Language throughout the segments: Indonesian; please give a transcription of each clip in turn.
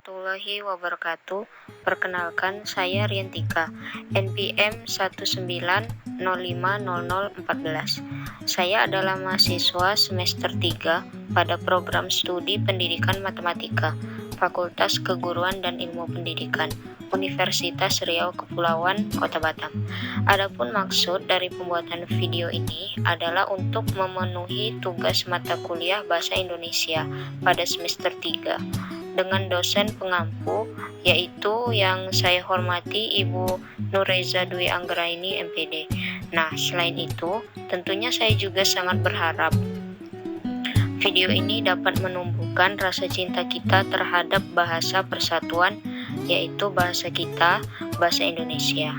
warahmatullahi wabarakatuh. Perkenalkan, saya Riantika, NPM 19050014. Saya adalah mahasiswa semester 3 pada program studi Pendidikan Matematika, Fakultas Keguruan dan Ilmu Pendidikan, Universitas Riau Kepulauan Kota Batam. Adapun maksud dari pembuatan video ini adalah untuk memenuhi tugas mata kuliah Bahasa Indonesia pada semester 3 dengan dosen pengampu, yaitu yang saya hormati Ibu Nureza Dwi Anggraini MPD. Nah, selain itu, tentunya saya juga sangat berharap video ini dapat menumbuhkan rasa cinta kita terhadap bahasa persatuan, yaitu bahasa kita, bahasa Indonesia.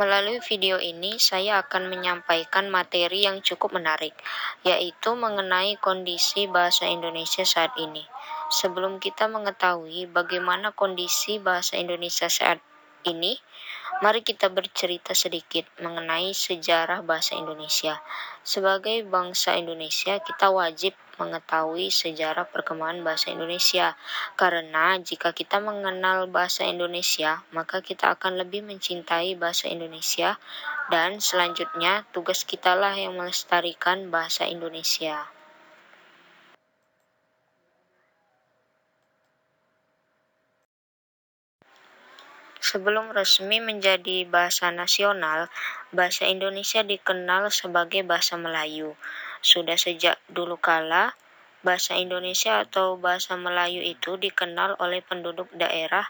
Melalui video ini, saya akan menyampaikan materi yang cukup menarik, yaitu mengenai kondisi bahasa Indonesia saat ini. Sebelum kita mengetahui bagaimana kondisi bahasa Indonesia saat ini, mari kita bercerita sedikit mengenai sejarah bahasa Indonesia. Sebagai bangsa Indonesia, kita wajib mengetahui sejarah perkembangan bahasa Indonesia. Karena jika kita mengenal bahasa Indonesia, maka kita akan lebih mencintai bahasa Indonesia, dan selanjutnya tugas kitalah yang melestarikan bahasa Indonesia. Sebelum resmi menjadi bahasa nasional, bahasa Indonesia dikenal sebagai bahasa Melayu. Sudah sejak dulu kala, bahasa Indonesia atau bahasa Melayu itu dikenal oleh penduduk daerah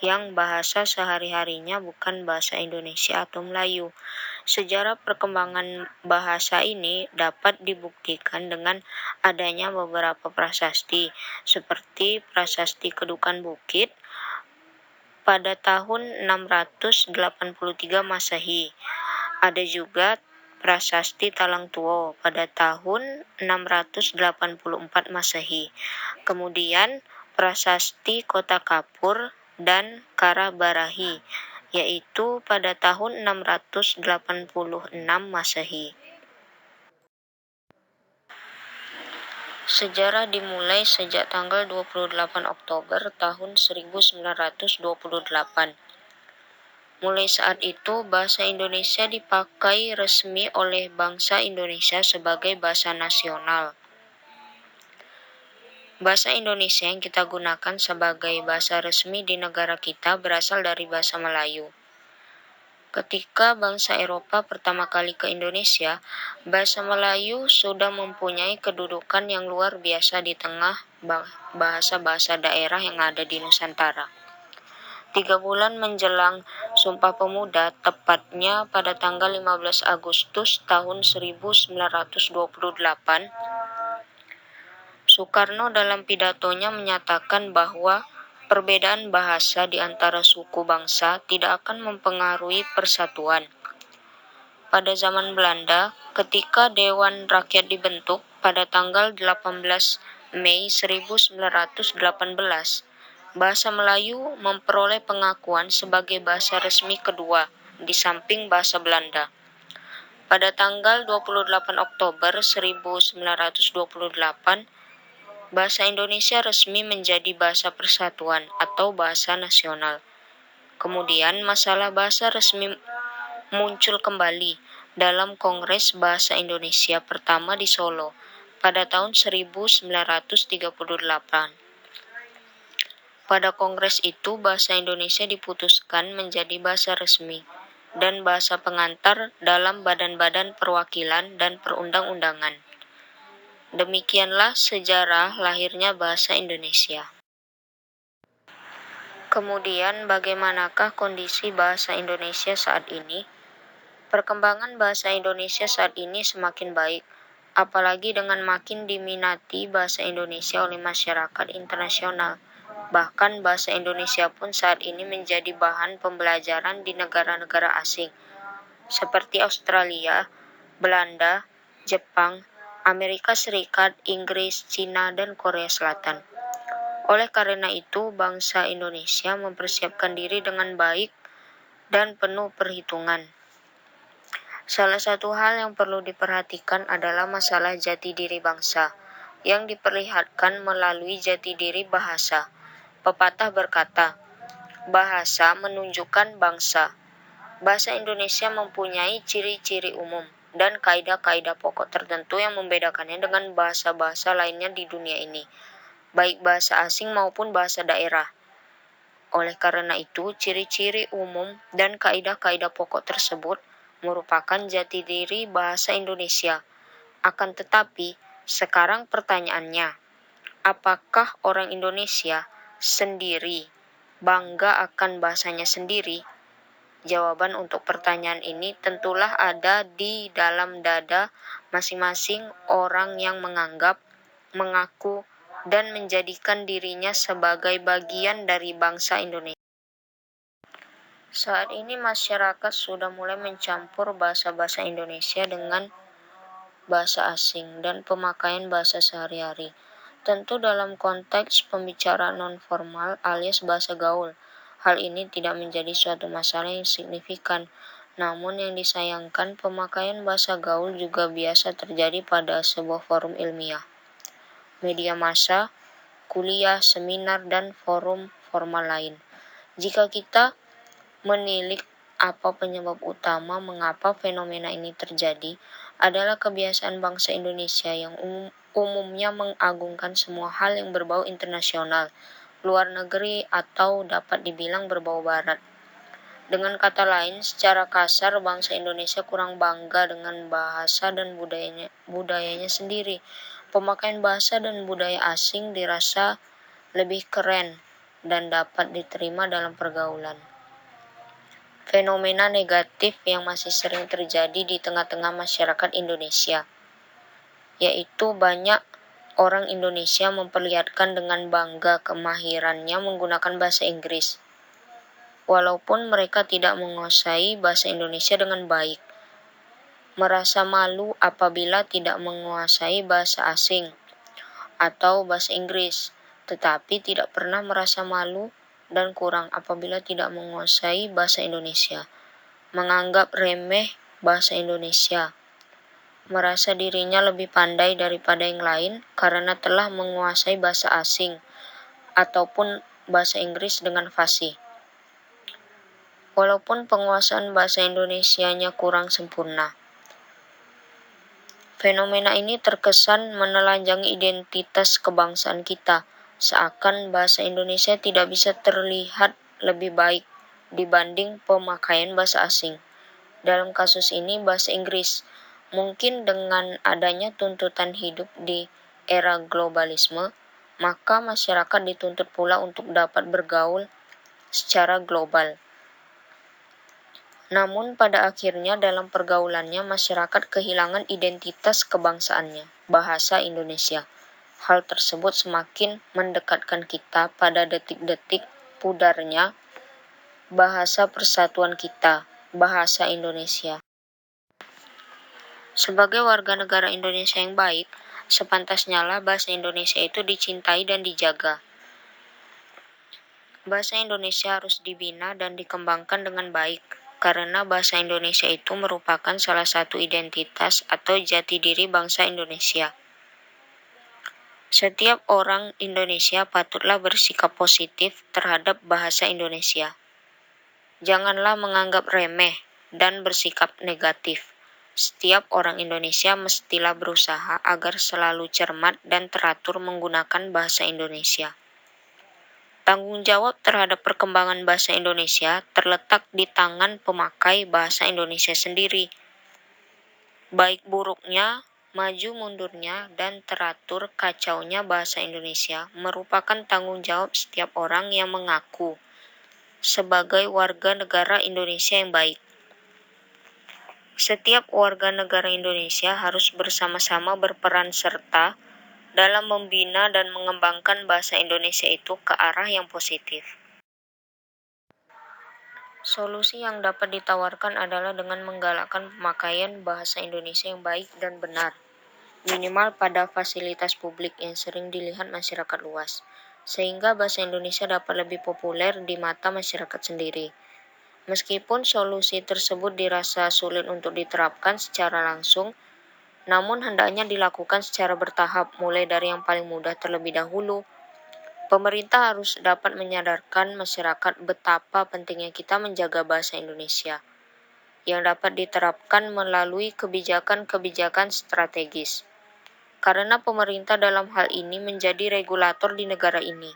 yang bahasa sehari-harinya bukan bahasa Indonesia atau Melayu. Sejarah perkembangan bahasa ini dapat dibuktikan dengan adanya beberapa prasasti, seperti Prasasti Kedukan Bukit pada tahun 683 Masehi. Ada juga Prasasti Talang Tuo pada tahun 684 Masehi. Kemudian Prasasti Kota Kapur dan Karabarahi, yaitu pada tahun 686 Masehi. Sejarah dimulai sejak tanggal 28 Oktober tahun 1928. Mulai saat itu, bahasa Indonesia dipakai resmi oleh bangsa Indonesia sebagai bahasa nasional. Bahasa Indonesia yang kita gunakan sebagai bahasa resmi di negara kita berasal dari bahasa Melayu. Ketika bangsa Eropa pertama kali ke Indonesia, bahasa Melayu sudah mempunyai kedudukan yang luar biasa di tengah bahasa-bahasa daerah yang ada di Nusantara. 3 bulan menjelang Sumpah Pemuda, tepatnya pada tanggal 15 Agustus tahun 1928, Soekarno dalam pidatonya menyatakan bahwa perbedaan bahasa di antara suku bangsa tidak akan mempengaruhi persatuan. Pada zaman Belanda, ketika Dewan Rakyat dibentuk pada tanggal 18 Mei 1918, bahasa Melayu memperoleh pengakuan sebagai bahasa resmi kedua di samping bahasa Belanda. Pada tanggal 28 Oktober 1928, bahasa Indonesia resmi menjadi bahasa persatuan atau bahasa nasional. Kemudian masalah bahasa resmi muncul kembali dalam Kongres Bahasa Indonesia pertama di Solo pada tahun 1938. Pada kongres itu, bahasa Indonesia diputuskan menjadi bahasa resmi dan bahasa pengantar dalam badan-badan perwakilan dan perundang-undangan. Demikianlah sejarah lahirnya bahasa Indonesia. Kemudian, bagaimanakah kondisi bahasa Indonesia saat ini? Perkembangan bahasa Indonesia saat ini semakin baik, apalagi dengan makin diminati bahasa Indonesia oleh masyarakat internasional. Bahkan bahasa Indonesia pun saat ini menjadi bahan pembelajaran di negara-negara asing, seperti Australia, Belanda, Jepang, Amerika Serikat, Inggris, Cina, dan Korea Selatan. Oleh karena itu, bangsa Indonesia mempersiapkan diri dengan baik dan penuh perhitungan. Salah satu hal yang perlu diperhatikan adalah masalah jati diri bangsa, yang diperlihatkan melalui jati diri bahasa. Pepatah berkata, bahasa menunjukkan bangsa. Bahasa Indonesia mempunyai ciri-ciri umum dan kaidah-kaidah pokok tertentu yang membedakannya dengan bahasa-bahasa lainnya di dunia ini, baik bahasa asing maupun bahasa daerah. Oleh karena itu, ciri-ciri umum dan kaidah-kaidah pokok tersebut merupakan jati diri bahasa Indonesia. Akan tetapi, sekarang pertanyaannya, apakah orang Indonesia sendiri bangga akan bahasanya sendiri? Jawaban untuk pertanyaan ini tentulah ada di dalam dada masing-masing orang yang menganggap, mengaku, dan menjadikan dirinya sebagai bagian dari bangsa Indonesia. Saat ini masyarakat sudah mulai mencampur bahasa-bahasa Indonesia dengan bahasa asing dan pemakaian bahasa sehari-hari. Tentu dalam konteks pembicaraan non-formal alias bahasa gaul, hal ini tidak menjadi suatu masalah yang signifikan. Namun yang disayangkan, pemakaian bahasa gaul juga biasa terjadi pada sebuah forum ilmiah, media massa, kuliah, seminar, dan forum formal lain. Jika kita menilik apa penyebab utama mengapa fenomena ini terjadi, adalah kebiasaan bangsa Indonesia yang umumnya mengagungkan semua hal yang berbau internasional, luar negeri, atau dapat dibilang berbau barat. Dengan kata lain, secara kasar bangsa Indonesia kurang bangga dengan bahasa dan budayanya sendiri. Pemakaian bahasa dan budaya asing dirasa lebih keren dan dapat diterima dalam pergaulan. Fenomena negatif yang masih sering terjadi di tengah-tengah masyarakat Indonesia, yaitu banyak orang Indonesia memperlihatkan dengan bangga kemahirannya menggunakan bahasa Inggris, walaupun mereka tidak menguasai bahasa Indonesia dengan baik. Merasa malu apabila tidak menguasai bahasa asing atau bahasa Inggris, tetapi tidak pernah merasa malu dan kurang apabila tidak menguasai bahasa Indonesia, menganggap remeh bahasa Indonesia, merasa dirinya lebih pandai daripada yang lain karena telah menguasai bahasa asing ataupun bahasa Inggris dengan fasih. Walaupun penguasaan bahasa Indonesianya kurang sempurna, fenomena ini terkesan menelanjangi identitas kebangsaan kita, seakan bahasa Indonesia tidak bisa terlihat lebih baik dibanding pemakaian bahasa asing. Dalam kasus ini bahasa Inggris, mungkin dengan adanya tuntutan hidup di era globalisme, maka masyarakat dituntut pula untuk dapat bergaul secara global. Namun pada akhirnya dalam pergaulannya masyarakat kehilangan identitas kebangsaannya, bahasa Indonesia. Hal tersebut semakin mendekatkan kita pada detik-detik pudarnya bahasa persatuan kita, bahasa Indonesia. Sebagai warga negara Indonesia yang baik, sepantasnya lah bahasa Indonesia itu dicintai dan dijaga. Bahasa Indonesia harus dibina dan dikembangkan dengan baik, karena bahasa Indonesia itu merupakan salah satu identitas atau jati diri bangsa Indonesia. Setiap orang Indonesia patutlah bersikap positif terhadap bahasa Indonesia. Janganlah menganggap remeh dan bersikap negatif. Setiap orang Indonesia mestilah berusaha agar selalu cermat dan teratur menggunakan bahasa Indonesia. Tanggung jawab terhadap perkembangan bahasa Indonesia terletak di tangan pemakai bahasa Indonesia sendiri. Baik buruknya, maju mundurnya, dan teratur kacaunya bahasa Indonesia merupakan tanggung jawab setiap orang yang mengaku sebagai warga negara Indonesia yang baik. Setiap warga negara Indonesia harus bersama-sama berperan serta dalam membina dan mengembangkan bahasa Indonesia itu ke arah yang positif. Solusi yang dapat ditawarkan adalah dengan menggalakkan pemakaian bahasa Indonesia yang baik dan benar, minimal pada fasilitas publik yang sering dilihat masyarakat luas, sehingga bahasa Indonesia dapat lebih populer di mata masyarakat sendiri. Meskipun solusi tersebut dirasa sulit untuk diterapkan secara langsung, namun hendaknya dilakukan secara bertahap, mulai dari yang paling mudah terlebih dahulu. Pemerintah harus dapat menyadarkan masyarakat betapa pentingnya kita menjaga bahasa Indonesia, yang dapat diterapkan melalui kebijakan-kebijakan strategis. Karena pemerintah dalam hal ini menjadi regulator di negara ini.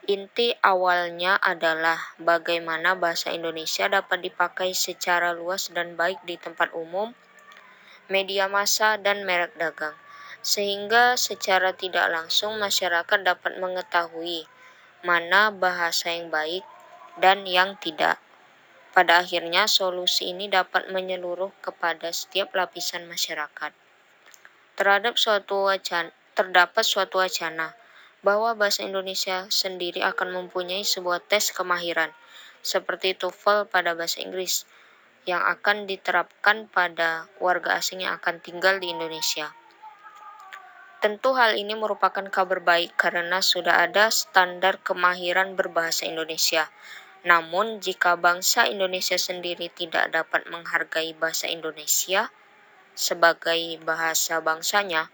Inti awalnya adalah bagaimana bahasa Indonesia dapat dipakai secara luas dan baik di tempat umum, media massa, dan merek dagang, sehingga secara tidak langsung masyarakat dapat mengetahui mana bahasa yang baik dan yang tidak. Pada akhirnya, solusi ini dapat menyeluruh kepada setiap lapisan masyarakat. Terdapat suatu wacana bahwa bahasa Indonesia sendiri akan mempunyai sebuah tes kemahiran, seperti TOEFL pada bahasa Inggris, yang akan diterapkan pada warga asing yang akan tinggal di Indonesia. Tentu hal ini merupakan kabar baik karena sudah ada standar kemahiran berbahasa Indonesia. Namun, jika bangsa Indonesia sendiri tidak dapat menghargai bahasa Indonesia sebagai bahasa bangsanya,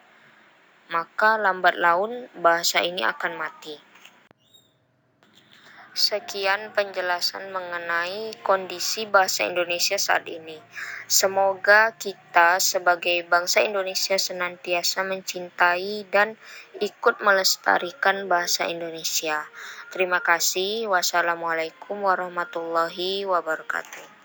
maka lambat laun bahasa ini akan mati. Sekian penjelasan mengenai kondisi bahasa Indonesia saat ini. Semoga kita sebagai bangsa Indonesia senantiasa mencintai dan ikut melestarikan bahasa Indonesia. Terima kasih. Wassalamualaikum warahmatullahi wabarakatuh.